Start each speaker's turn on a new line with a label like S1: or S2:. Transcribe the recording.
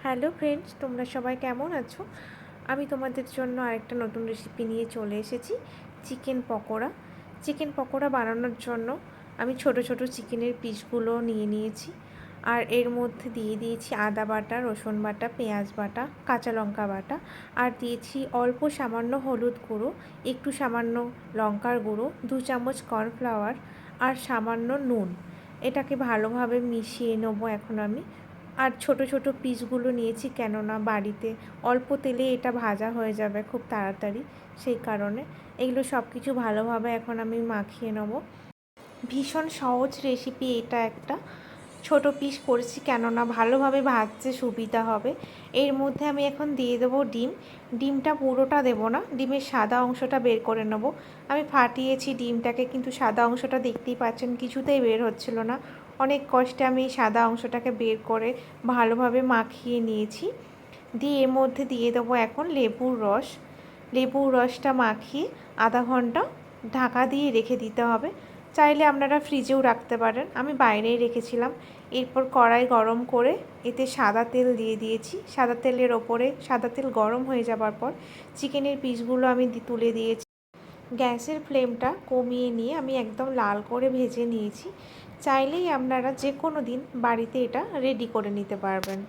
S1: Hello friends, তোমরা সবাই কেমন আছো? আমি তোমাদের জন্য আরেকটা নতুন রেসিপি নিয়ে চলে এসেছি, চিকেন পকোড়া। চিকেন পকোড়া বানানোর জন্য আমি ছোট ছোট চিকেনের পিসগুলো নিয়ে নিয়েছি, আর এর মধ্যে দিয়ে দিয়েছি আদা বাটা, রসুন বাটা, পেঁয়াজ বাটা, কাঁচা লঙ্কা বাটা, আর দিয়েছি অল্প সামান্য হলুদ গুঁড়ো, একটু সামান্য লঙ্কার গুঁড়ো, 2 চামচ কর্নফ্লাওয়ার, আর সামান্য নুন। এটাকে ভালোভাবে মিশিয়ে নেবো এখন আমি। আর ছোট ছোট পিসগুলো নিয়েছি, কেননা বাড়িতে অল্প তেলে এটা ভাজা হয়ে যাবে খুব তাড়াতাড়ি, সেই কারণে এগুলো সব কিছু ভালোভাবে এখন আমি মাখিয়ে নেব। ভীষণ সহজ রেসিপি এটা একটা। ছোট পিস করেছি কেননা ভালোভাবে ভাজতে সুবিধা হবে। এর মধ্যে আমি এখন দিয়ে দেবো ডিম। ডিমটা পুরোটা দেবো না, ডিমের সাদা অংশটা বের করে নেব। আমি ফাটিয়েছি ডিমটাকে, কিন্তু সাদা অংশটা দেখতেই পাচ্ছেন কিছুতেই বের হচ্ছিল না। অনেক কষ্টে আমি এই সাদা অংশটাকে বের করে ভালোভাবে মাখিয়ে নিয়েছি। দিয়ে এর মধ্যে দিয়ে দেবো এখন লেবুর রস। লেবুর রসটা মাখিয়ে আধা ঘন্টা ঢাকা দিয়ে রেখে দিতে হবে। চাইলে আপনারা ফ্রিজেও রাখতে পারেন, আমি বাইরেই রেখেছিলাম। এরপর কড়াই গরম করে এতে সাদা তেল দিয়ে দিয়েছি। সাদা তেলের ওপরে সাদা তেল গরম হয়ে যাবার পর চিকেনের পিসগুলো আমি তুলে দিয়েছি। গ্যাসের ফ্লেমটা কমিয়ে নিয়ে আমি একদম লাল করে ভেজে নিয়েছি। চাইলেই আপনারা যে কোনো দিন বাড়িতে এটা রেডি করে নিতে পারবেন।